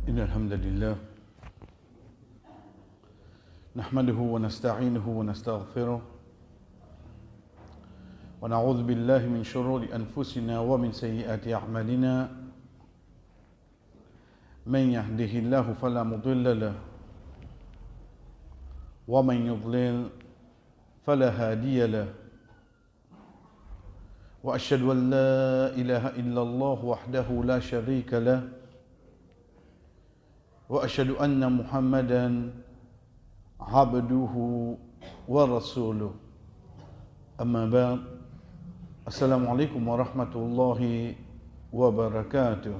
إن الحمد لله نحمده ونستعينه ونستغفره ونعوذ بالله من شرور أنفسنا ومن سيئات أعمالنا من يهده الله فلا مضل له ومن يضلل فلا هادي له وأشهد أن لا إله إلا الله وحده لا شريك له وأشهد أن محمدا عبده ورسوله أما بعد السلام عليكم ورحمة الله وبركاته.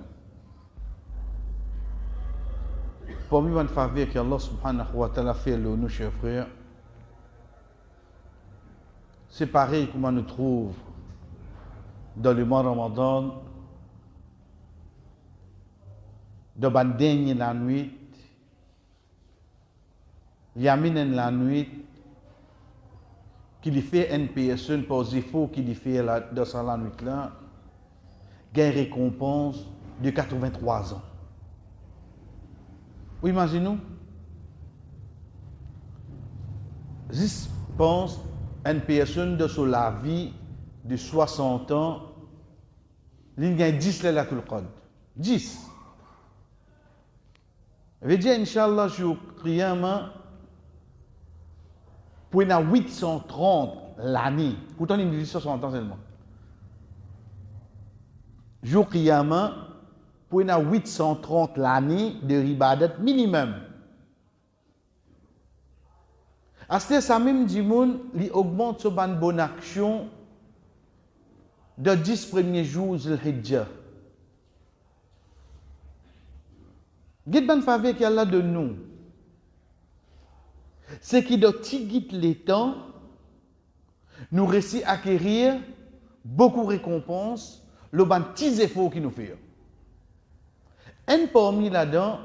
Parmi les faveurs que Allah subhanahu wa ta'ala fait le nous, chers frères, c'est pareil comme on nous trouve dans le mois Ramadan, dans la dernière la nuit, Yaminen la nuit, qui lui fait une personne pour défaut qui lui fait dans la nuit là, gagne récompense de 83 ans. Vous imaginez-vous? Je pense une personne de sur la vie de 60 ans, il gagne 10 là tout le code. 10. Je veux dire, Inch'Allah, je prie pour une 830 l'année. Pourtant, il me dit 60 ans seulement. Je prie pour une 830 l'année de ribadat minimum. À ce ça même dit, il augmente sur une bonne action de 10 premiers jours de l'Hijjah. Qu'est-ce que faveur qu'il y a là de nous? C'est qu'il doit tigiter les temps, nous réussir à acquérir beaucoup de récompenses, le petit effort qu'il nous fait. Un parmi là-dedans,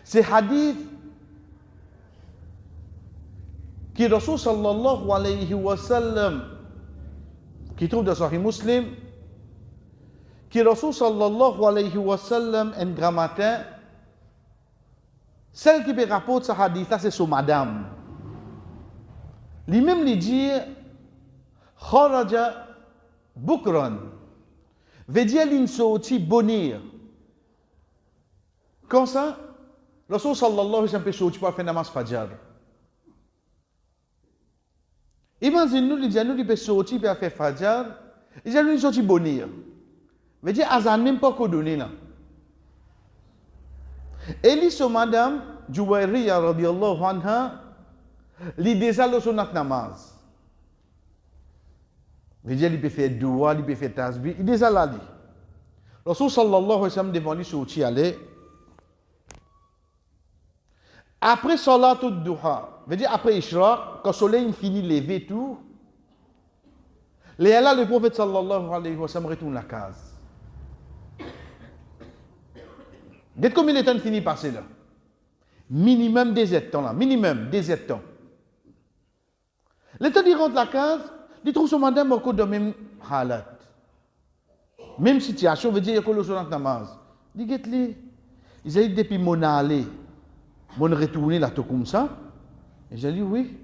c'est hadith qui Rasul sallallahu alayhi wa sallam, qui trouve dans Sahih Muslim, qui Rasul sallallahu alayhi wa sallam, un grand matin, celle qui peut rapporter ce hadith, c'est son madame. Lui-même lui dit, Kharaja Bukran, veut dire une sortie bonheur. Comme ça, Rasul sallallahu alayhi wa sallam peut sortir pour faire namaz fajr. Imaginez-nous, il peut sortir pour faire fajr, il a une sortie bonheur. Veut dire, Azan même pas qu'on donne là. Et lui, son madame, Juwayriya radiyallahu anha, lui déjà le sonat namaz. Veut dire, il peut faire dua, il peut faire tasbih, il déjà là. Rasul sallallahu alayhi wa sallam devant lui sortir aller. Après salatul duha, veut dire après Ishraq, quand le soleil finit de lever tout, là, le prophète sallallahu alayhi wa sallam retourne à la case. Dès combien de temps finit passer là? Minimum des temps là, minimum des temps. Le temps il rentre à la case, il trouve son madame au cours de même halat. Même situation, veut dire que le soir namaz. Il dit, ils ont dit depuis mon aller, mon retourner là tout comme ça. Et j'ai dit oui.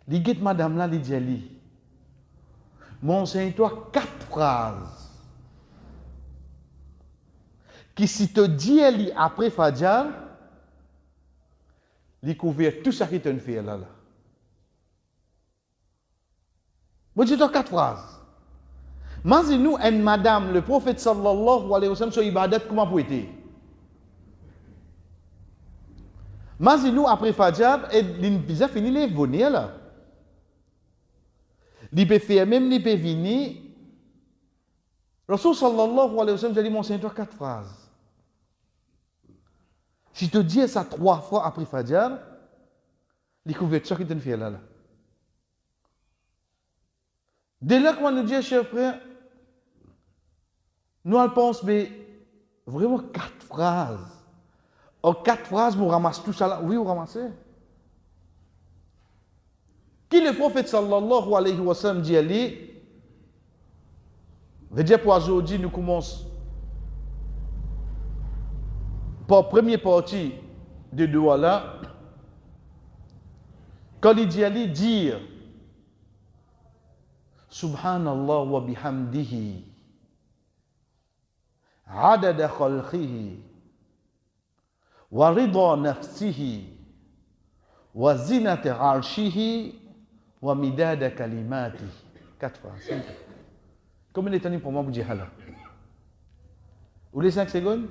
Il dit madame là, il dit, m'enseigne-toi 4 phrases. Qui si te dit après Fajr, il couvre tout ça qui te fait là. Vous dites 4 phrases. Imaginez-nous une madame, le prophète sallallahu alayhi wa sallam, sur ibadat, comment pour être? Imaginez-nous après Fajr, et il a fini les venir là. Il peut faire même, il peut venir. Rasul sallallahu alayhi wa sallam, j'ai dit, m'enseigne-toi 4 phrases. Si tu dis ça 3 fois après Fajr, les couvertures qui te fait là. Dès là, quand nous dit, chers frères, nous pensons, mais vraiment 4 phrases. En 4 phrases, vous ramassez tout ça là. Oui, vous ramassez. Qui le prophète sallallahu alayhi wa sallam dit, veut dire pour aujourd'hui, nous commençons pour première partie de doigt là, quand il dit aller dire Subhanallah wa bihamdihi adada khalqihi wa rida nafsihi wa zinata arshihi wa midada kalimatihi. 4 fois, 5 fois. Combien de temps pour moi vous dire là? Ou les 5 secondes?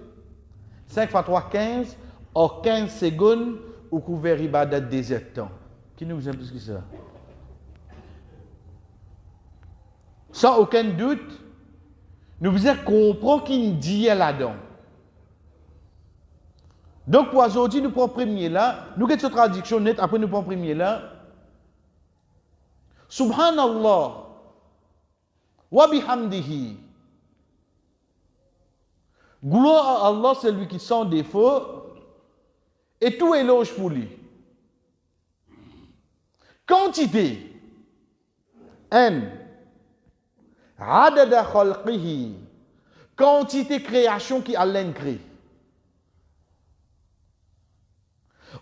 5 fois 3, 15. En 15 secondes, vous couvert ibadat des temps. Qui nous aime plus que ça? Sans aucun doute, nous vous comprendre qui nous dit là-dedans. Donc, pour aujourd'hui, nous prenons premier là. Nous avons cette traduction nette, après nous prenons premier là. Subhanallah wa bihamdihi. Gloire à Allah, c'est lui qui sans défaut, et tout éloge pour lui. Quantité. N. Adada khalqihi. Quantité création qui Allah crée.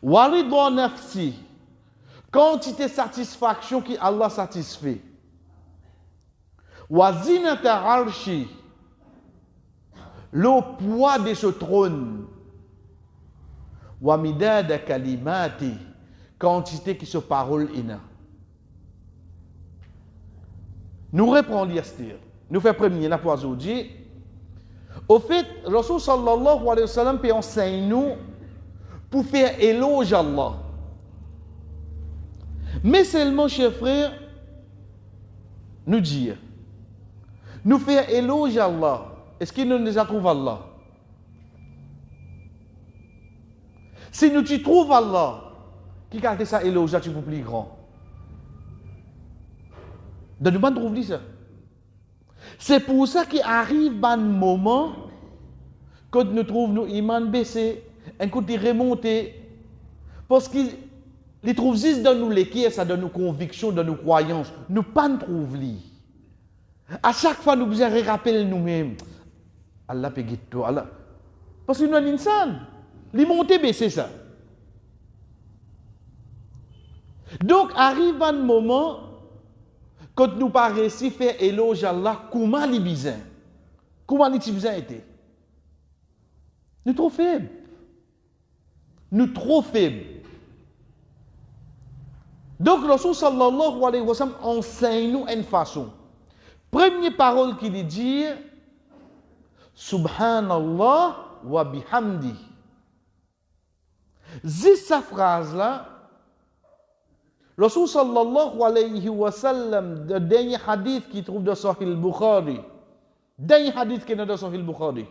Walidwa nafsi. Quantité satisfaction qui Allah satisfait. Wazinata arshi. Le poids de ce trône. Wamidada kalimati. Quantité qui se parole ina. Nous reprenons l'histoire. Nous faisons premier là pour aujourd'hui. Au fait, Rasul sallallahu alayhi wa sallam peut enseigner nous pour faire éloge à Allah. Mais seulement, chers frères, nous dire, nous faire éloge à Allah. Est-ce qu'il nous a trouvé Allah? Si nous tu trouves Allah, qui garde ça éloge, tu peux plus grand. De nous pas trouver ça. C'est pour ça qu'il arrive un moment quand nous trouvons nos imams baissés, un côté remonté, parce qu'il trouve juste dans nous l'équerre, ça dans nos convictions, dans nos croyances. Nous pas nous trouvons. À chaque fois, nous besoin rappeler nous-mêmes. Allah peut guider Allah. Parce que nous sommes insan. Les montées baisser ça. Donc, arrive un moment, quand nous pas réussi à faire éloge à Allah, comment les bizarres? Comment les bizarres étaient? Nous trop faibles. Nous trop faibles. Donc, le Rasul sallallahu alayhi wa sallam enseigne nous une façon. Première parole qu'il dit, Subhanallah wa bihamdi. Cette phrase-là, le Rasul sallallahu alayhi wa sallam, le dernier hadith qui trouve dans Sahih al-Bukhari, dernier hadith qui est dans Sahih al-Bukhari,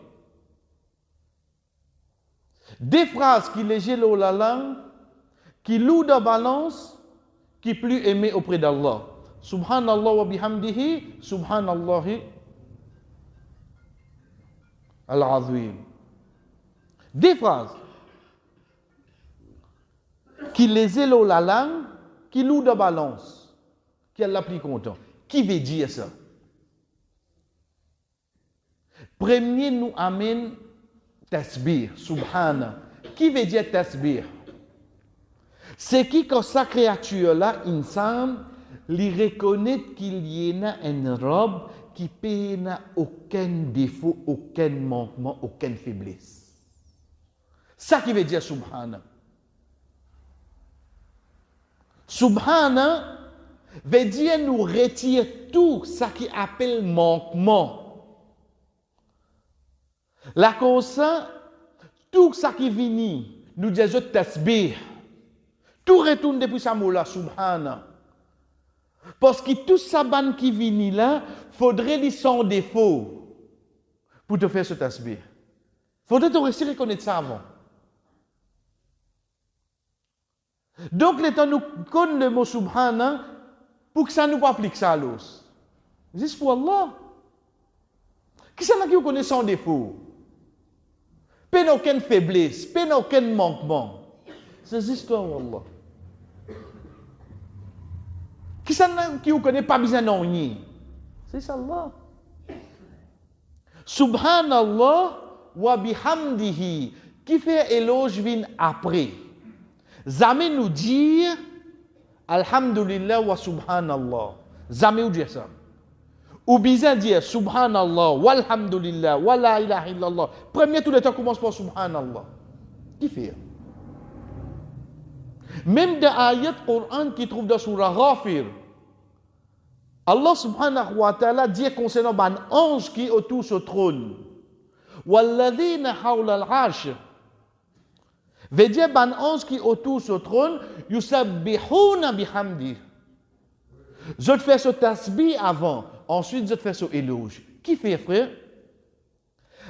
des phrases qui légèrent la langue, qui louent de balance, qui plus aimé auprès d'Allah. Subhanallah wa bihamdihi, subhanallahi al-azim. Des phrases qui légèrent la langue, qui louent de balance, qui Allah plus content. Qui veut dire ça? Premier nous amène tasbih, subhana. Qui veut dire tasbih? C'est qui, quand sa créature-là, insan, lui reconnaît qu'il y a une robe qui n'a aucun défaut, aucun manquement, aucune faiblesse. Ça qui veut dire subhana. Subhana veut dire nous retirer tout ça qui appelle manquement. La cause, tout ça qui vient, nous disons tasbih. Tout retourne depuis ce mot-là, subhana. Parce que tout ça qui vient là, faudrait lui sans défaut pour te faire ce tasbih. Faudrait te réussir à reconnaître ça avant. Donc, le temps nous connaît le mot subhana pour que ça nous applique ça à l'os. Juste pour Allah. Qui ça qui vous connaît sans défaut? Peine aucune faiblesse, peine aucun manquement. C'est l'histoire d'Allah. Qui ça qui vous connaît pas besoin de rien? C'est Allah. Subhanallah wa bihamdihi. Qui Qui fait éloge vient après. Jamais nous dire Alhamdulillah wa subhanallah. Jamais nous dire ça. Ou bien dire subhanallah, walhamdulillah, wa la ilaha illallah. Premier tous les temps commence par subhanallah. Qui fait? Même dans l'ayat Coran qui trouve dans Surah Ghafir, Allah subhanahu wa ta'ala dit concernant un ange qui est autour du trône. Walladhina hawla al-arsh. Veut dire un ange qui est autour du trône, yusabbihuna bihamdi. Je te fais ce tasbih avant, ensuite je te fais ce éloge. Qui fait, frère?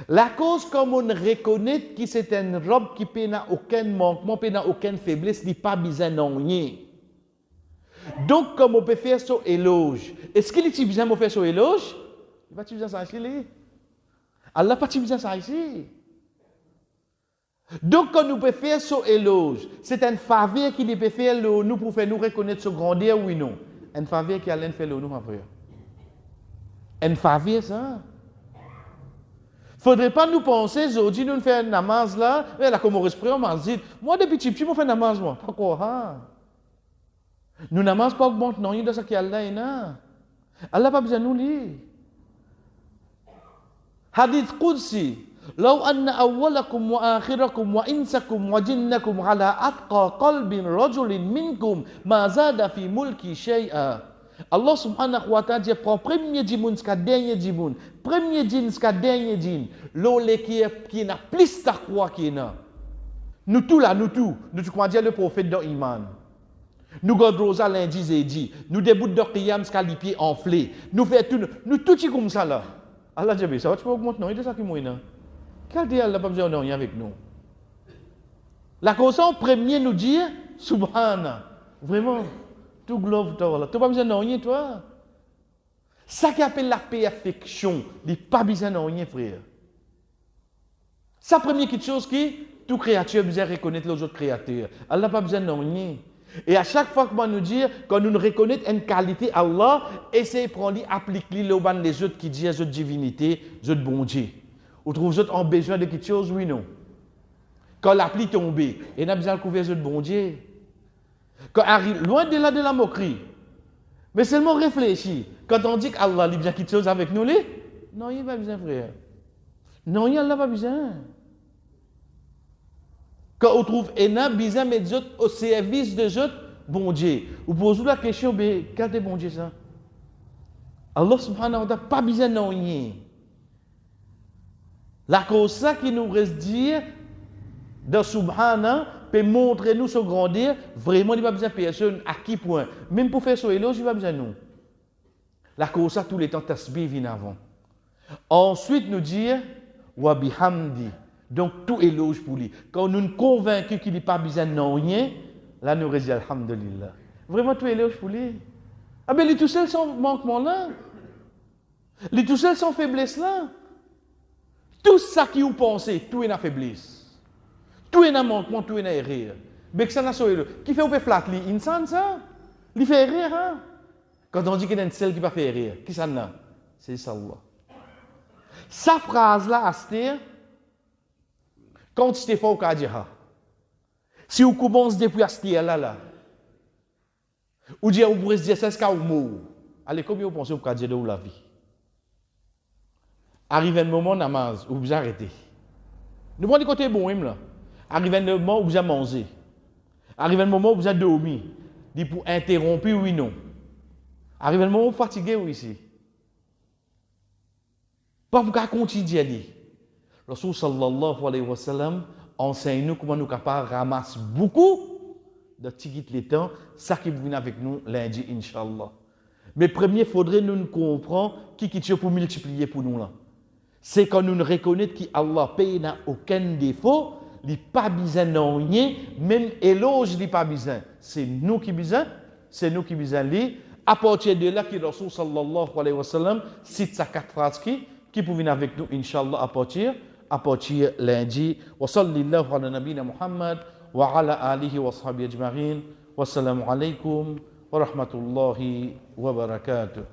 La cause, comme on reconnaît que c'est une robe qui n'a aucun manquement, qui n'a aucune faiblesse, n'est pas besoin de rien. Donc, comme on peut faire ce éloge, est-ce qu'il est besoin de faire ce éloge? Il va pas besoin de ça ici. Allah pas besoin de ça ici. Donc, quand nous pouvons faire ce éloge, c'est une faveur qui peut faire nous pour faire nous reconnaître ce grandeur, oui non. Une faveur qui allait faire nous après. Une faveur, ça. Il ne faudrait pas nous penser, aujourd'hui, nous faisons une namaz là, mais là, comme on respire, on m'a dit, moi, depuis petit, je fais une namaz, moi. Pourquoi? Hein? Nous namaz pas augmente, non, il y a de ça qui est là. Allah n'a pas besoin de nous lire. Hadith Qudsi. لو أن أولكم وآخركم وإنسكم وجنكم على أتقى قلب رجل منكم ما زاد في ملكي شيئا. Allah subhanahu wa ta'ala dit prend premier djimoun jusqu'à dernier djimoun. Premier djinn jusqu'à dernier djinn. L'olé qui n'a plus ta croix qui n'a. Nous tous là, nous croyons dire le prophète dans Iman. Nous gardons ça lundi et dit. Nous déboutons de qiyam jusqu'à les pieds enflés. Nous faisons tout, nous tout comme ça là. Allah dit, ça va tu peux augmenter, non, il est ça qui mouille. Quel dia Allah n'a pas besoin de rien avec nous. La cause en premier nous dit, Subhana, vraiment, tout globe, tu n'as pas besoin de rien, toi. Ça qui appelle la perfection, il n'y a pas besoin de rien, frère. C'est la première chose qui, tout créature a besoin de reconnaître les autres créatures. Allah n'a pas besoin de rien. Et à chaque fois que nous disons, quand nous reconnaissons une qualité Allah, essayez de prendre, appliquer les autres qui disent les autres divinités, les autres bon Dieu. Ou trouvez-vous en besoin de quelque chose, oui, non. Quand la pluie tombe, et n'a besoin de couvrir les autres bon Dieu. Quand arrive loin de là de la moquerie, mais seulement réfléchir. Quand on dit qu'Allah a besoin de quelque chose avec nous, non, il n'a pas besoin, frère. Non, il n'a pas besoin. Quand on trouve qu'il a besoin de mettre au service de autres, bon Dieu. Vous posez la question, mais quel est bon Dieu ça? Allah subhanahu wa ta'ala n'a pas besoin de rien. La cause ça qui nous reste dire, de subhana, peut montrer nous ce grandeur, vraiment il n'y a pas besoin de personne, à qui point? Même pour faire ce éloge, il n'y a pas besoin de nous. La cause ça, tous les temps, tasbih vient avant. Ensuite, nous dire, wa bihamdi. Donc, tout éloge pour lui. Quand nous sommes convaincus qu'il n'y a pas besoin de rien, là, nous disons alhamdulillah. Vraiment, tout éloge pour lui. Ah ben, il est tout seul sans manquement là. Il est tout seul sans faiblesse là. Tout ça qui vous pensez, tout est dans faiblesse. Tout est dans manquement, tout est dans erreur. Mais que ça n'a pas qui fait ou peut flatter l'insan ça? Il fait erreur, hein? Quand on dit qu'il y a une seule qui va faire erreur, qui ça n'a? C'est ça Allah. Sa phrase là, Astir, quand tu t'es fait au Kadira, si vous commencez depuis Astir là, ou dire, vous pourrez se dire, c'est ce qu'il mot. Allez, combien vous pensez au Kadira de la vie? Arrive un moment namaz où vous arrêtez. Nous prenons du côté bon, là. Arrive un moment où vous avez mangé. Arrive un moment où vous avez dormi. Dit pour interrompre, oui, non. Arrive un moment où vous fatigué, oui, ici. Pas pour qu'à continuer. Rasul sallallahu alayhi wa sallam enseigne-nous comment nous capables de ramasser beaucoup de tickets les temps, ça qui vient avec nous lundi, Inch'Allah. Mais premier, il faudrait nous comprendre qui est pour multiplier pour nous là. C'est quand nous reconnaissons qu'Allah paye n'a aucun défaut, il n'y a pas besoin de rien, même éloge, il n'y a pas besoin. C'est nous qui besoin, c'est nous qui besoin. À partir de là, que Rasul sallallahu alayhi wa sallam cite ces 4 phrases qui peuvent venir avec nous, Inch'Allah, à partir lundi. Wa sallallahu ala nabina Muhammad wa ala alihi wa sahbihi ajma'in. Wassalamu alaikum wa rahmatullahi wa barakatuh.